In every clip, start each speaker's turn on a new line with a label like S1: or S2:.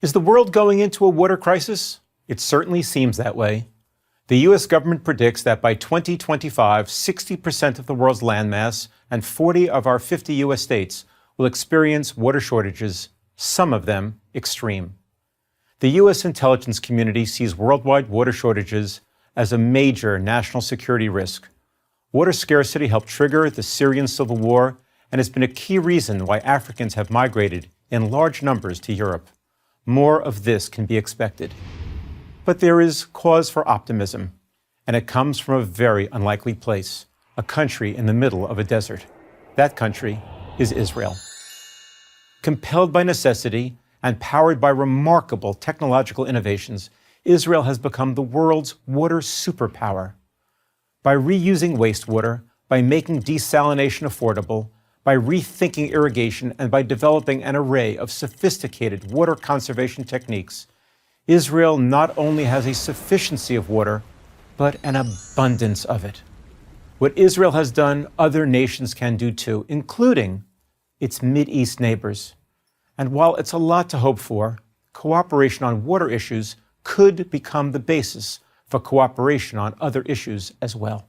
S1: Is the world going into a water crisis? It certainly seems that way. The U.S. government predicts that by 2025, 60% of the world's landmass and 40 of our 50 U.S. states will experience water shortages, some of them extreme. The U.S. intelligence community sees worldwide water shortages as a major national security risk. Water scarcity helped trigger the Syrian civil war and has been a key reason why Africans have migrated in large numbers to Europe. More of this can be expected. But there is cause for optimism, and it comes from a very unlikely place, a country in the middle of a desert. That country is Israel. Compelled by necessity and powered by remarkable technological innovations, Israel has become the world's water superpower. By reusing wastewater, by making desalination affordable, by rethinking irrigation, and by developing an array of sophisticated water conservation techniques, Israel not only has a sufficiency of water, but an abundance of it. What Israel has done, other nations can do too, including its Mideast neighbors. And while it's a lot to hope for, cooperation on water issues could become the basis for cooperation on other issues as well.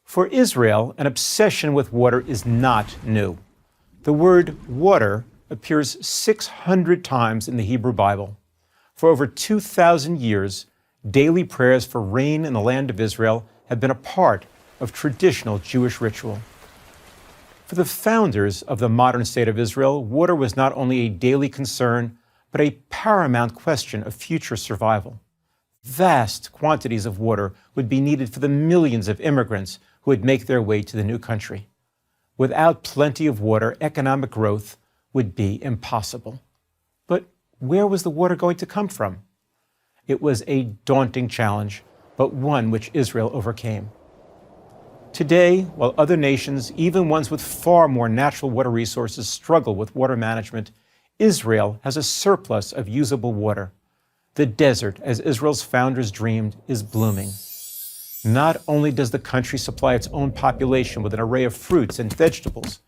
S1: For Israel, an obsession with water is not new. The word water appears 600 times in the Hebrew Bible. For over 2,000 years, daily prayers for rain in the land of Israel have been a part of traditional Jewish ritual. For the founders of the modern state of Israel, water was not only a daily concern, but a paramount question of future survival. Vast quantities of water would be needed for the millions of immigrants who would make their way to the new country. Without plenty of water, economic growth would be impossible. But where was the water going to come from? It was a daunting challenge, but one which Israel overcame. Today, while other nations, even ones with far more natural water resources, struggle with water management, Israel has a surplus of usable water. The desert, as Israel's founders dreamed, is blooming. Not only does the country supply its own population with an array of fruits and vegetables,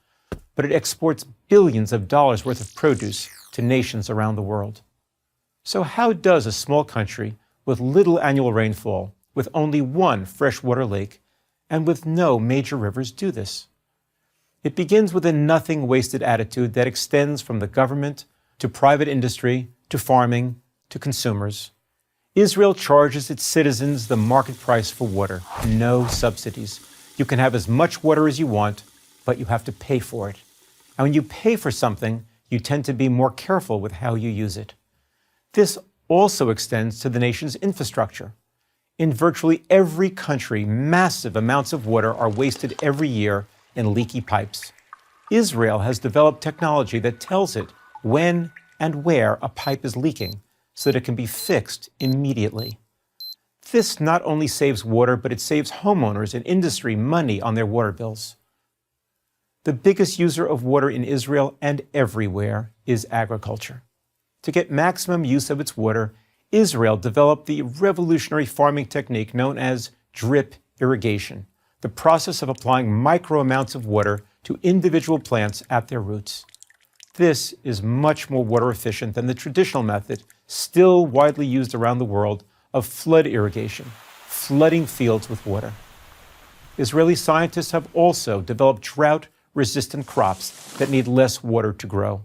S1: but it exports billions of dollars worth of produce to nations around the world. So how does a small country with little annual rainfall, with only one freshwater lake, and with no major rivers do this? It begins with a nothing wasted attitude that extends from the government to private industry to farming to consumers. Israel charges its citizens the market price for water, no subsidies. You can have as much water as you want, but you have to pay for it. And when you pay for something, you tend to be more careful with how you use it. This also extends to the nation's infrastructure. In virtually every country, massive amounts of water are wasted every year in leaky pipes. Israel has developed technology that tells it when and where a pipe is leaking, so that it can be fixed immediately. This not only saves water, but it saves homeowners and industry money on their water bills. The biggest user of water in Israel and everywhere is agriculture. To get maximum use of its water, Israel developed the revolutionary farming technique known as drip irrigation, the process of applying micro amounts of water to individual plants at their roots. This is much more water efficient than the traditional method, still widely used around the world, of flood irrigation, flooding fields with water. Israeli scientists have also developed drought-resistant crops that need less water to grow.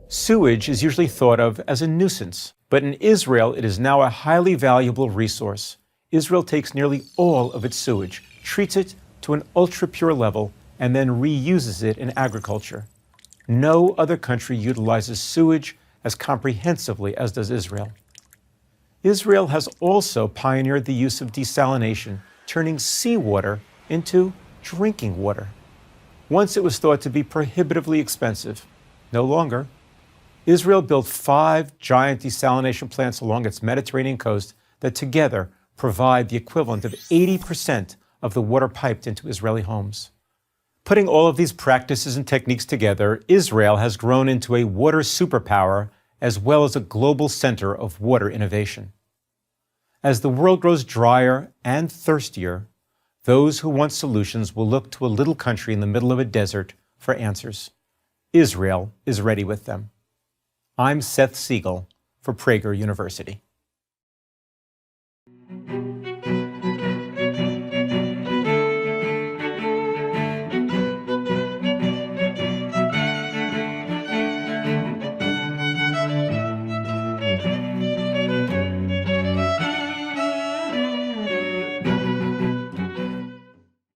S1: Sewage is usually thought of as a nuisance, but in Israel it is now a highly valuable resource. Israel takes nearly all of its sewage, treats it to an ultra-pure level, and then reuses it in agriculture. No other country utilizes sewage as comprehensively as does Israel. Israel has also pioneered the use of desalination, turning seawater into drinking water. Once it was thought to be prohibitively expensive. No longer. Israel built 5 giant desalination plants along its Mediterranean coast that together provide the equivalent of 80% of the water piped into Israeli homes. Putting all of these practices and techniques together, Israel has grown into a water superpower as well as a global center of water innovation. As the world grows drier and thirstier, those who want solutions will look to a little country in the middle of a desert for answers. Israel is ready with them. I'm Seth Siegel for Prager University.